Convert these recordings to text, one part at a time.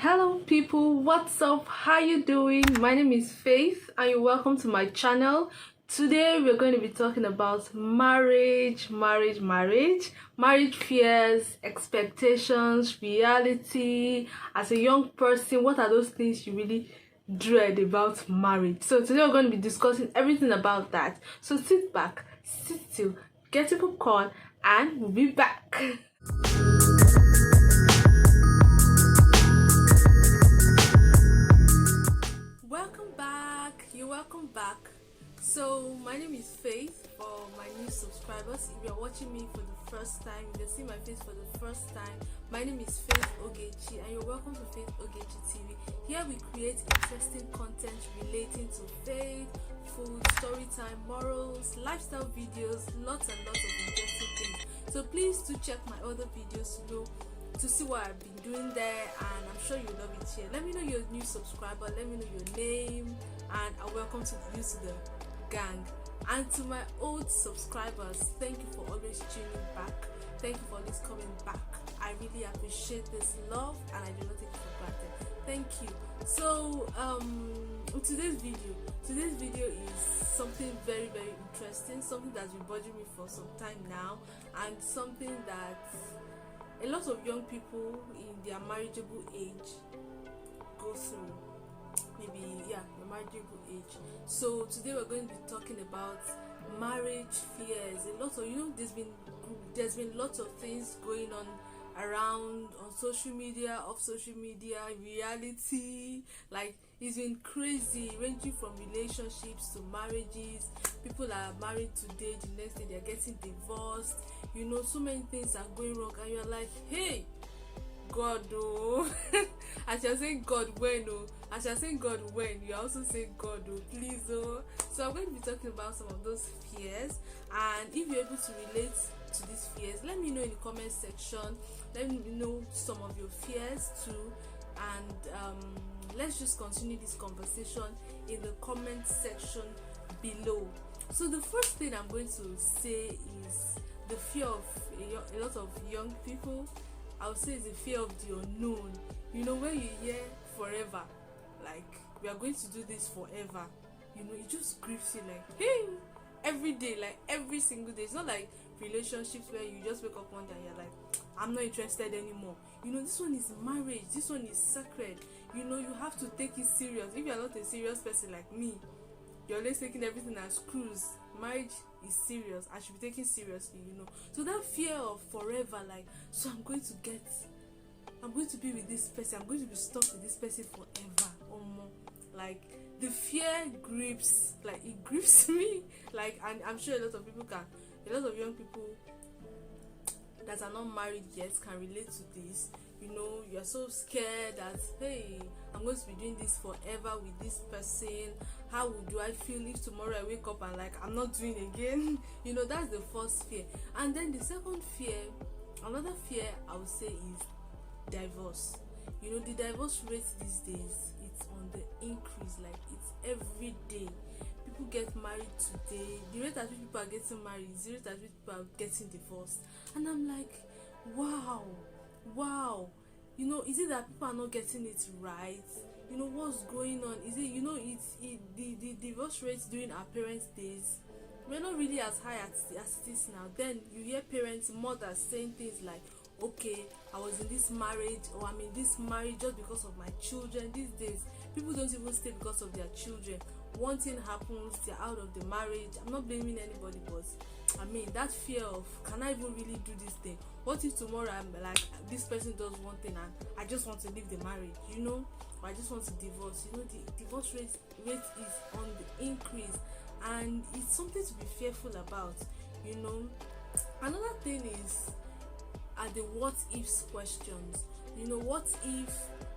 Hello people, what's up? How you doing? My name is Faith and you're welcome to my channel. Today we're going to be talking about marriage fears, expectations, reality. As a young person, what are those things you really dread about marriage? So today we're going to be discussing everything about that. So sit back, sit still, get a popcorn and we'll be back. Welcome back. So my name is Faith. For my new subscribers, if you're watching me for the first time, if you see my face for the first time, my name is Faith Ogechi and you're welcome to Faith Ogechi TV. Here we create interesting content relating to faith, food, story time, morals, lifestyle videos, lots and lots of interesting things. So please do check my other videos to see what I've been doing there, and I'm sure you'll love it here. Let me know you're a new subscriber, let me know your name, and I welcome you to the gang. And to my old subscribers, thank you for always tuning back, thank you for always coming back. I really appreciate this love and I do not take it for granted. Thank you. So today's video is something very interesting, something that's been bothering me for some time now, and something that a lot of young people in their marriageable age go through. The marriageable age. So today we're going to be talking about marriage fears. A lot of there's been lots of things going on around on social media, off social media, reality. Like, it's been crazy, ranging from relationships to marriages. People are married today, the next day they're getting divorced. So many things are going wrong and you're like, hey, God, oh. As you're saying God when, oh. As you're saying God when, you're also saying God, oh, please, oh. So I'm going to be talking about some of those fears, and if you're able to relate to these fears, let me know in the comment section. Let me know some of your fears too, and let's just continue this conversation in the comment section below. So the first thing I'm going to say is the fear of a lot of young people. I would say it's the fear of the unknown. When you hear forever, like we are going to do this forever, it just grieves you like, hey, every day, like every single day. It's not like relationships where you just wake up one day and you're like, I'm not interested anymore. This one is marriage, this one is sacred. You have to take it serious. If you're not a serious person like me, you're always taking everything as cruise. Marriage is serious and should be taken seriously. So that fear of forever, like, so I'm going to be with this person, I'm going to be stuck with this person forever or more. Like, the fear grips, like it grips me. Like, and I'm sure a lot of young people that are not married yet can relate to this. You're so scared that, hey, I'm going to be doing this forever with this person. How do I feel if tomorrow I wake up and like I'm not doing again? That's the first fear. And then the second fear, another fear I would say, is divorce. The divorce rate these days, it's on the increase. Like, it's every day. People get married today. The rate at which people are getting married is the rate at which people are getting divorced. And I'm like, wow. Is it that people are not getting it right? What's going on? Is it the divorce rates during our parents' days were not really as high as it is now. Then you hear parents, mothers saying things like, okay, I was in this marriage, or I'm in this marriage just because of my children. These days, people don't even stay because of their children. One thing happens, they're out of the marriage. I'm not blaming anybody, but that fear of, can I even really do this thing? What if tomorrow I'm like, this person does one thing and I just want to leave the marriage, or I just want to divorce. The divorce rate is on the increase, and it's something to be fearful about. Another thing is the what ifs questions. What if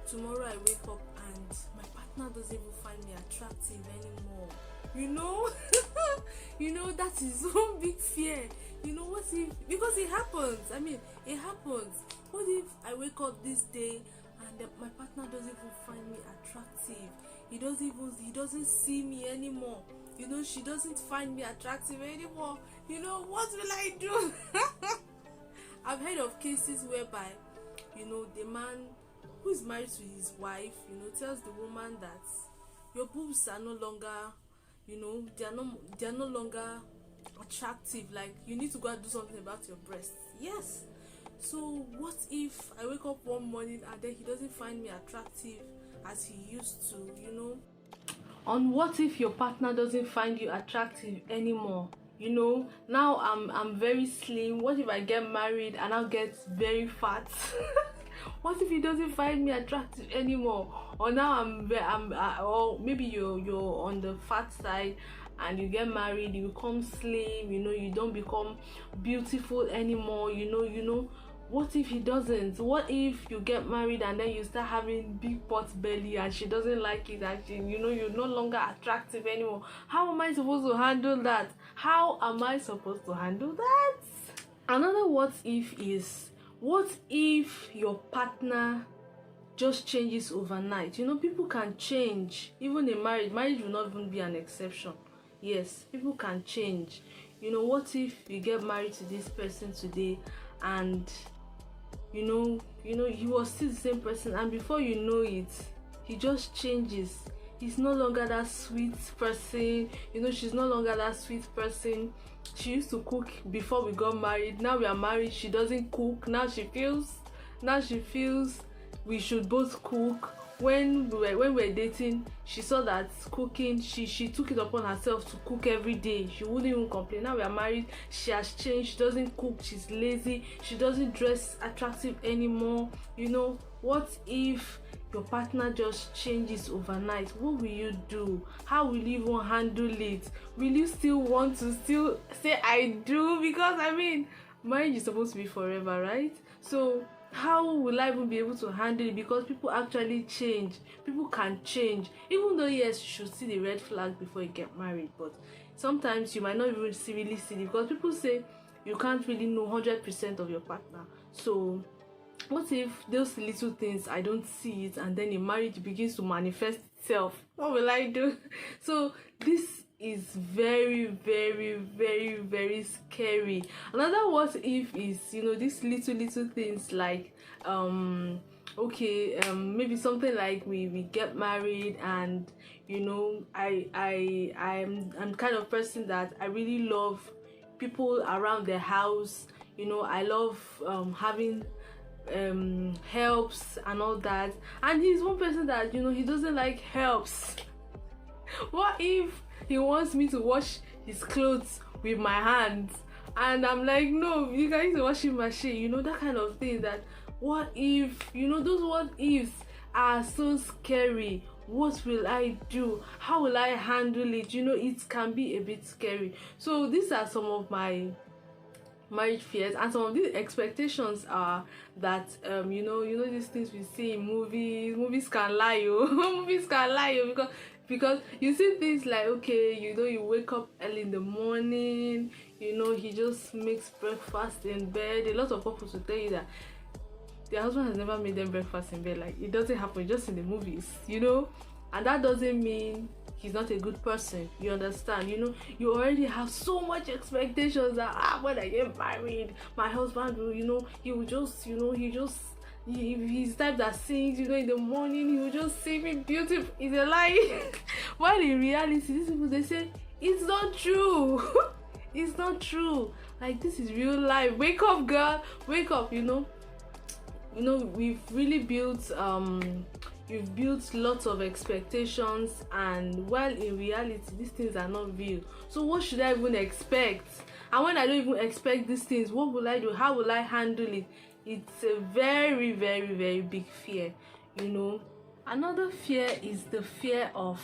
tomorrow I wake up and my partner doesn't even find me attractive anymore? That is one big fear. What if, because it happens. It happens. What if I wake up this day and my partner doesn't even find me attractive? He doesn't see me anymore. She doesn't find me attractive anymore. What will I do? I've heard of cases whereby, the man who is married to his wife, tells the woman that your boobs are no longer, they are no longer attractive, like you need to go and do something about your breasts. Yes. So what if I wake up one morning and then he doesn't find me attractive as he used to, On what if your partner doesn't find you attractive anymore? Now I'm very slim. What if I get married and I'll get very fat? What if he doesn't find me attractive anymore? Or now or maybe you're on the fat side and you get married, you become slim, you don't become beautiful anymore, what if he doesn't? What if you get married and then you start having big pot belly and she doesn't like it, and you're no longer attractive anymore? How am I supposed to handle that? Another what if is, what if your partner just changes overnight? People can change, even in marriage will not even be an exception. Yes, people can change. What if you get married to this person today and he was still the same person, and before you know it, he just changes. He's no longer that sweet person. She's no longer that sweet person. She used to cook before we got married. Now we are married, she doesn't cook. Now she feels we should both cook. When we were dating, she saw that cooking, she took it upon herself to cook every day. She wouldn't even complain. Now we are married, she has changed. She doesn't cook, she's lazy, she doesn't dress attractive anymore. What if your partner just changes overnight? What will you do? How will you even handle it? Will you still want to say I do? Because marriage is supposed to be forever, right? So how will I even be able to handle it? Because people actually change. People can change. Even though, yes, you should see the red flag before you get married, but sometimes you might not even really see it, because people say you can't really know 100% of your partner. So what if those little things, I don't see it, and then in marriage begins to manifest itself? What will I do? So this is very, very, very, very scary. Another what if is, these little things like maybe something like we get married, and I'm kind of person that I really love people around the house. I love having helps and all that, and he's one person that he doesn't like helps. What if he wants me to wash his clothes with my hands, and I'm like, no, you can use the washing machine? That kind of thing. That what if, those what ifs are so scary. What will I do? How will I handle it? It can be a bit scary. So these are some of my marriage fears, and some of these expectations are that these things we see in movies can lie. Movies can lie, because you see things like, you wake up early in the morning, he just makes breakfast in bed. A lot of couples will tell you that their husband has never made them breakfast in bed. Like, it doesn't happen, just in the movies, and that doesn't mean he's not a good person. You understand? You already have so much expectations that when I get married, my husband will, he will just, he's the type that sings, in the morning, he will just sing me beautiful. It's a lie. While in reality, these people, they say it's not true. It's not true. Like, this is real life. Wake up, girl, wake up. We've really built you've built lots of expectations, and while in reality these things are not real. So what should I even expect? And when I don't even expect these things, what will I do? How will I handle it? It's a very, very, very big fear. Another fear is the fear of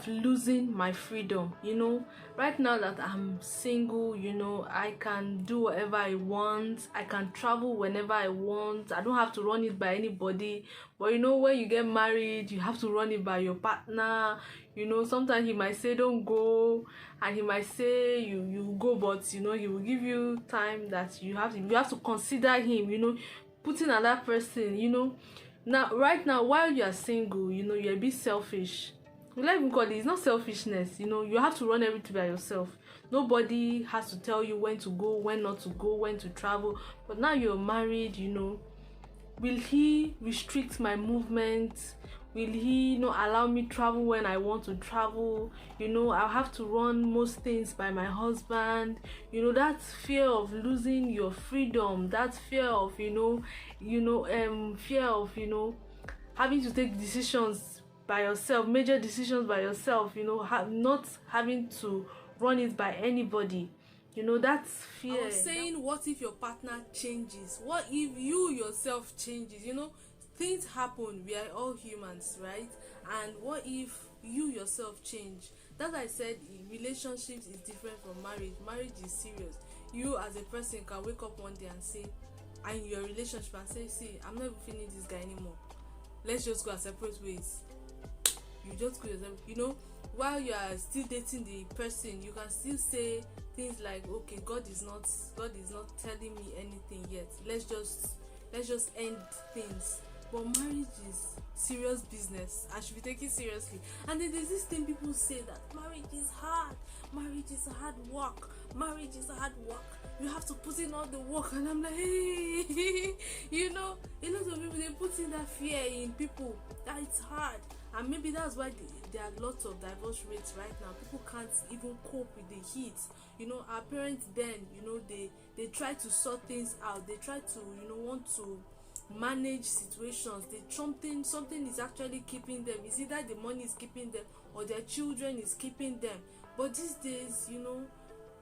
losing my freedom. Right now that I'm single, I can do whatever I want. I can travel whenever I want. I don't have to run it by anybody. But when you get married, you have to run it by your partner. Sometimes he might say don't go, and he might say you go, but he will give you time that you have to consider him, putting another person, Now right now, while you are single, you're a bit selfish. Will I even call it? It's not selfishness. You have to run everything by yourself. Nobody has to tell you when to go, when not to go, when to travel. But now you're married, will he restrict my movement? Will he allow me travel when I want to travel? I'll have to run most things by my husband. That fear of losing your freedom, that fear of fear of having to take decisions by yourself, major decisions by yourself, not having to run it by anybody. That's fear. I was saying, what if your partner changes? What if you yourself changes? Things happen. We are all humans, right? And what if you yourself change? That's why I said relationships is different from marriage. Marriage is serious. You as a person can wake up one day and say, and in your relationship, and say, see, I'm not even feeling this guy anymore. Let's just go our separate ways. You just go yourself. While you are still dating the person, you can still say things like, okay, God is not telling me anything yet. Let's just end things. But marriage is serious business and should be taken seriously. And then there's this thing people say, that marriage is hard. Marriage is hard work. Marriage is hard work. You have to put in all the work. And I'm like, hey, a lot of people, they put in that fear in people that it's hard. And maybe that's why there are lots of divorce rates right now. People can't even cope with the heat. Our parents then, they try to sort things out. They try to, want to manage situations. Something is actually keeping them. It's either the money is keeping them or their children is keeping them. But these days,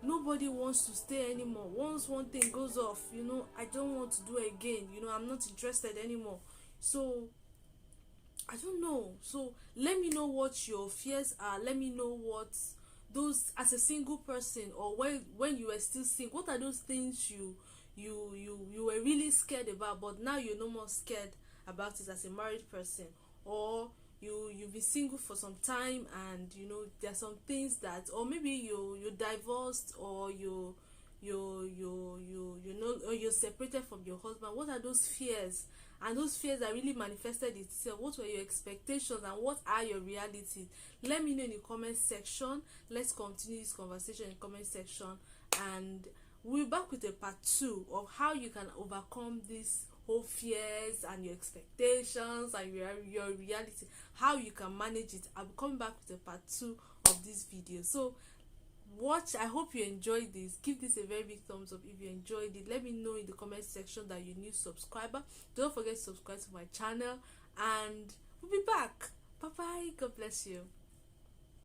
nobody wants to stay anymore. Once one thing goes off, I don't want to do it again. I'm not interested anymore. So I don't know. So let me know what your fears are. Let me know what those, as a single person, or when you were still single, what are those things you were really scared about, but now you're no more scared about it as a married person? Or you've been single for some time, and there's some things that, or maybe you're divorced, or or you're separated from your husband. What are those fears? And those fears that really manifested itself, what were your expectations and what are your realities? Let me know in the comment section. Let's continue this conversation in the comment section, and we'll be back with a part 2 of how you can overcome these whole fears and your expectations and your reality, how you can manage it. I'll be coming back with a part 2 of this video. So watch. I hope you enjoyed this. Give this a very big thumbs up if you enjoyed it. Let me know in the comment section that you're a new subscriber. Don't forget to subscribe to my channel, and we'll be back. Bye bye. God bless you.